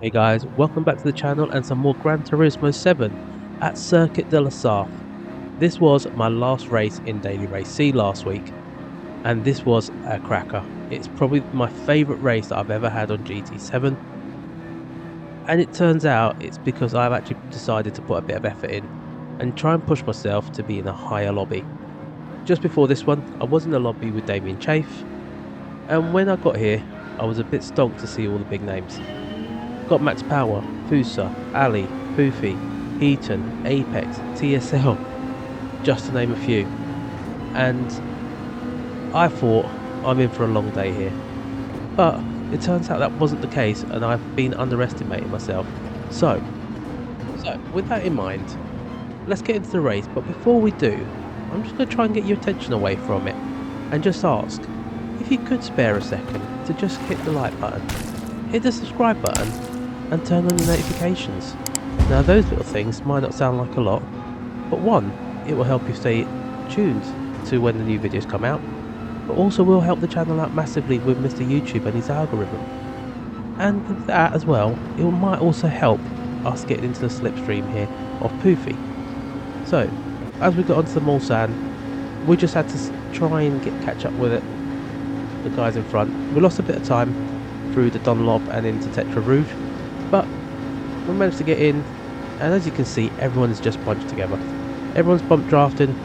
Hey guys, welcome back to the channel and some more Gran Turismo 7 at Circuit de la Sarthe. This was my last race in Daily Race C last week, and this was a cracker. It's probably my favourite race that I've ever had on GT7, and it turns out it's because I've actually decided to put a bit of effort in and try and push myself to be in a higher lobby. Just before this one, I was in a lobby with Damien Chafe, and when I got here, I was a bit stoned to see all the big names. Got Max Power, Fusa, Ali, Poofy, Heaton, Apex, TSL, just to name a few. And I thought I'm in for a long day here. But it turns out that wasn't the case, and I've been underestimating myself. So with that in mind, let's get into the race. But before we do, I'm just going to try and get your attention away from it and just ask if you could spare a second to just hit the like button, hit the subscribe button, and turn on your notifications. Now those little things might not sound like a lot, but one, it will help you stay tuned to when the new videos come out, but also will help the channel out massively with Mr. YouTube and his algorithm. And with that as well, it might also help us get into the slipstream here of Poofy. So, as we got onto the Mulsanne, we just had to try and catch up with it, the guys in front. We lost a bit of time through the Dunlop and into Tetra Rouge, but we managed to get in, and as you can see, everyone is just bunched together. Everyone's bump drafting.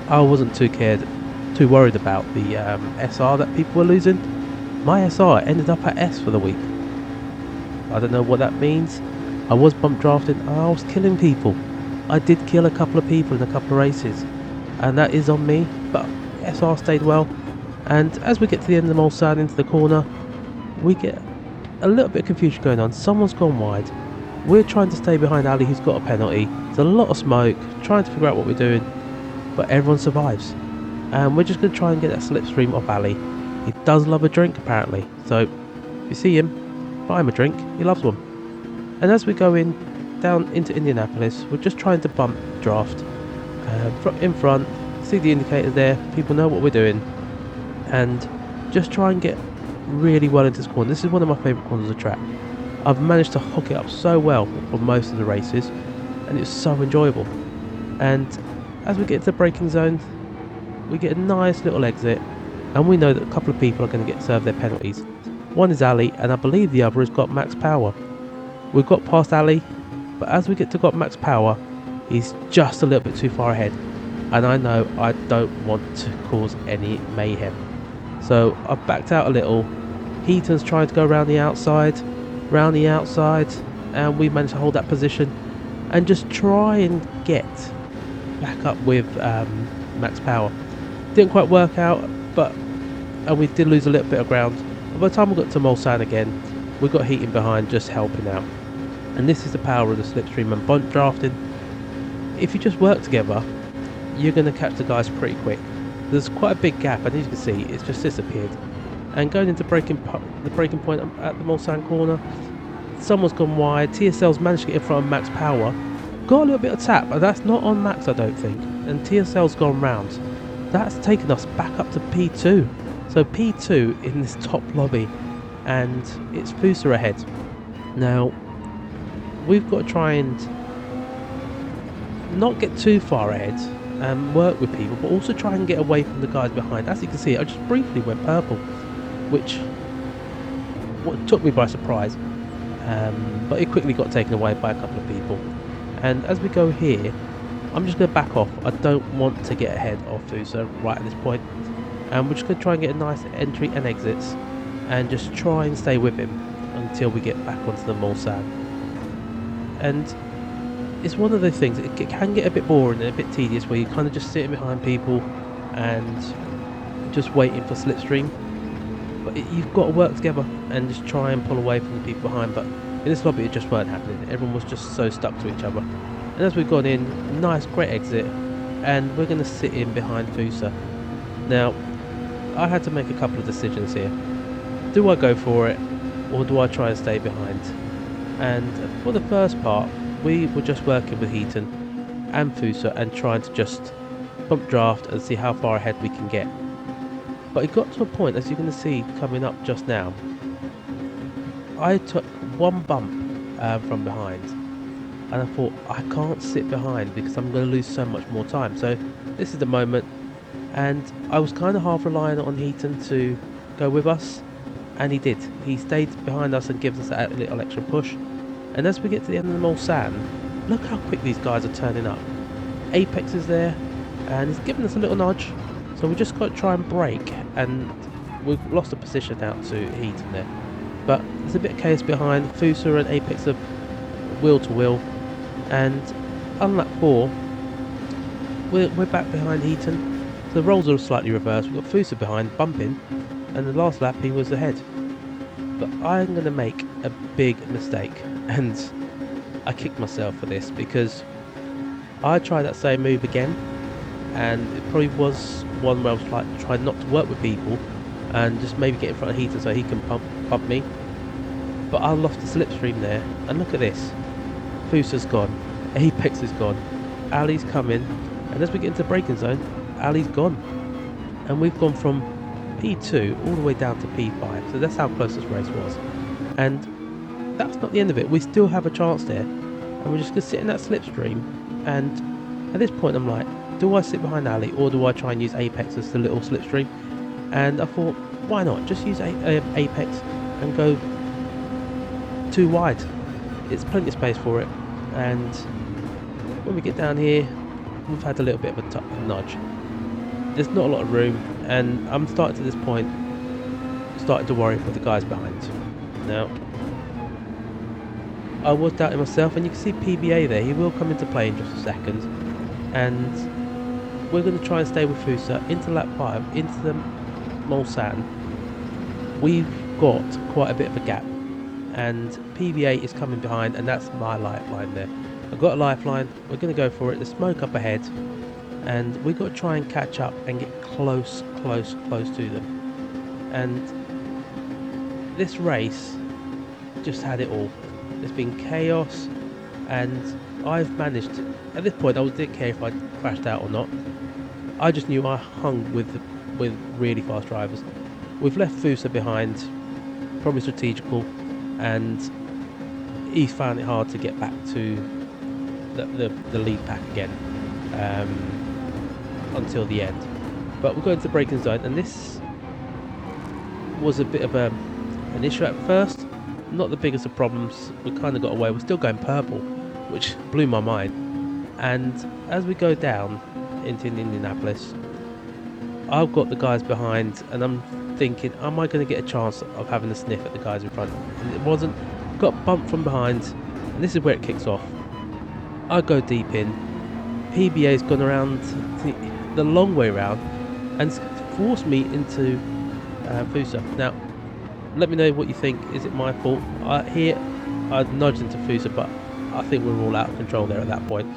I wasn't too worried about the SR that people were losing. My SR ended up at S for the week. I don't know what that means. I was bump drafting and I was killing people. I did kill a couple of people in a couple of races, and that is on me, but SR stayed well. And as we get to the end of the Mulsanne into the corner, we get a little bit of confusion going on. Someone's gone wide. We're trying to stay behind Ali, who's got a penalty. There's a lot of smoke, trying to figure out what we're doing, but everyone survives. And we're just going to try and get that slipstream off Ali. He does love a drink apparently, so if you see him, buy him a drink, he loves one. And as we go down into Indianapolis, we're just trying to bump draft in front, see the indicators there, people know what we're doing, and just try and get really well into this corner. This is one of my favourite corners of the track. I've managed to hook it up so well for most of the races, and it's so enjoyable. And as we get to the braking zone, we get a nice little exit, and we know that a couple of people are going to get served their penalties. One is Ali, and I believe the other has got Max Power. We've got past Ali, but as we get to got Max Power, he's just a little bit too far ahead, and I know I don't want to cause any mayhem. So I've backed out a little. Heaton's trying to go round the outside, and we managed to hold that position and just try and get back up with Max Power. Didn't quite work out, and we did lose a little bit of ground. But by the time we got to Mulsanne again, we got Heaton behind, just helping out. And this is the power of the slipstream and bump drafting. If you just work together, you're going to catch the guys pretty quick. There's quite a big gap, and as you can see, it's just disappeared. And going into the breaking point at the Mulsanne corner, someone's gone wide. TSL's managed to get in front of Max Power. Got a little bit of tap, but that's not on Max, I don't think. And TSL's gone round. That's taken us back up to P2. So P2 in this top lobby, and it's Fusa ahead. Now, we've got to try and not get too far ahead and work with people, but also try and get away from the guys behind. As you can see, I just briefly went purple, which took me by surprise, but it quickly got taken away by a couple of people. And as we go here, I'm just going to back off. I don't want to get ahead of Fusa right at this point, and we're just going to try and get a nice entry and exits and just try and stay with him until we get back onto the Mulsanne. And it's one of those things, it can get a bit boring and a bit tedious where you're kind of just sitting behind people and just waiting for slipstream, but you've got to work together and just try and pull away from the people behind. But in this lobby it just weren't happening. Everyone was just so stuck to each other. And as we've gone in, nice great exit, and we're going to sit in behind Fusa. Now I had to make a couple of decisions here. Do I go for it, or do I try and stay behind? And for the first part, we were just working with Heaton and Fusa and trying to just bump draft and see how far ahead we can get. But it got to a point, as you're going to see coming up just now, I took one bump from behind, and I thought I can't sit behind because I'm going to lose so much more time. So this is the moment, and I was kind of half reliant on Heaton to go with us, and he did. He stayed behind us and gives us that little extra push. And as we get to the end of the Mole Sand, look how quick these guys are turning up. Apex is there, and he's giving us a little nudge, so we just got to try and brake, and we've lost the position out to Heaton there. But there's a bit of chaos behind. Fusa and Apex are wheel to wheel, and on lap 4, we're back behind Heaton. So the roles are slightly reversed. We've got Fusa behind, bumping, and the last lap he was ahead. But I'm going to make a big mistake, and I kicked myself for this because I tried that same move again, and it probably was one where I was like trying not to work with people and just maybe get in front of Heaton so he can pump me. But I lost the slipstream there, and look at this. Fusa's gone, Apex is gone, Ali's coming, and as we get into the braking zone, Ali's gone. And we've gone from P2 all the way down to P5, so that's how close this race was. And that's not the end of it. We still have a chance there, and we're just going to sit in that slipstream. And at this point I'm like, do I sit behind Ali or do I try and use Apex as the little slipstream? And I thought, why not just use Apex and go too wide. It's plenty of space for it, and when we get down here we've had a little bit of a nudge. There's not a lot of room, and I'm starting to this point starting to worry for the guys behind. Now I was doubting myself, and you can see PBA there. He will come into play in just a second, and we're going to try and stay with Fusa into lap 5, into the Mole Sand. We've got quite a bit of a gap, and PBA is coming behind, and that's my lifeline there. I've got a lifeline. We're going to go for it. The smoke up ahead, and we've got to try and catch up and get close to them. And this race just had it all. There's been chaos, and I've managed to, at this point I didn't care if I crashed out or not. I just knew I hung with really fast drivers. We've left Fusa behind, probably strategical, and he's found it hard to get back to the lead pack again until the end. But we're going to the braking zone, and this was a bit of an issue at first. Not the biggest of problems. We kind of got away. We're still going purple, which blew my mind. And as we go down into Indianapolis, I've got the guys behind, and I'm thinking, am I going to get a chance of having a sniff at the guys in front? And it wasn't. Got bumped from behind, and this is where it kicks off. I go deep in. PBA's gone around the long way around and forced me into Fusa. Now, let me know what you think. Is it my fault? Here, I nudged into Fusa, but I think we were all out of control there at that point,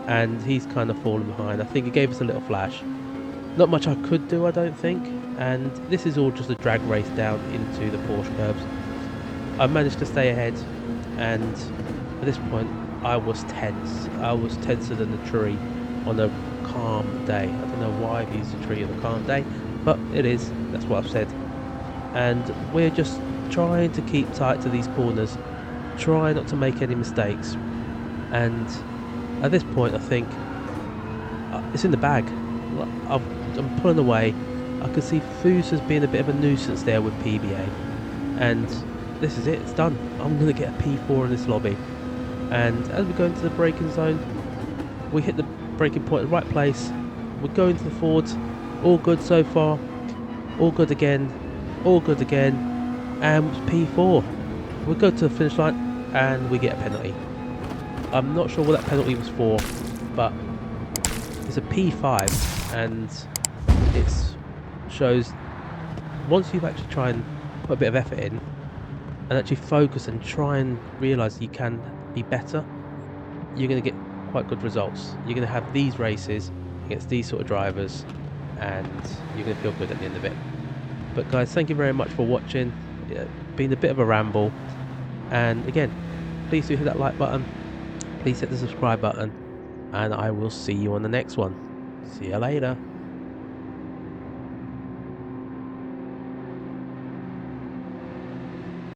and he's kind of fallen behind. I think he gave us a little flash. Not much I could do, I don't think, and this is all just a drag race down into the Porsche curbs. I managed to stay ahead, and at this point I was tense. I was tenser than the tree on a calm day. I don't know why I've used the tree on a calm day, but it is. That's what I've said. And we're just trying to keep tight to these corners, try not to make any mistakes, and at this point I think it's in the bag. I'm pulling away. I can see Fusa's being a bit of a nuisance there with PBA, and this is it, it's done. I'm going to get a P4 in this lobby, and as we go into the braking zone, we hit the braking point at the right place. We're going to the Fords, all good so far, all good again, and P4. We go to the finish line and we get a penalty. I'm not sure what that penalty was for, but it's a P5, and it shows once you've actually tried and put a bit of effort in and actually focus and try and realise you can be better, you're going to get quite good results. You're going to have these races against these sort of drivers, and you're going to feel good at the end of it. But guys, thank you very much for watching. It's been a bit of a ramble, and again, please do hit that like button, please hit the subscribe button, and I will see you on the next one. See you later.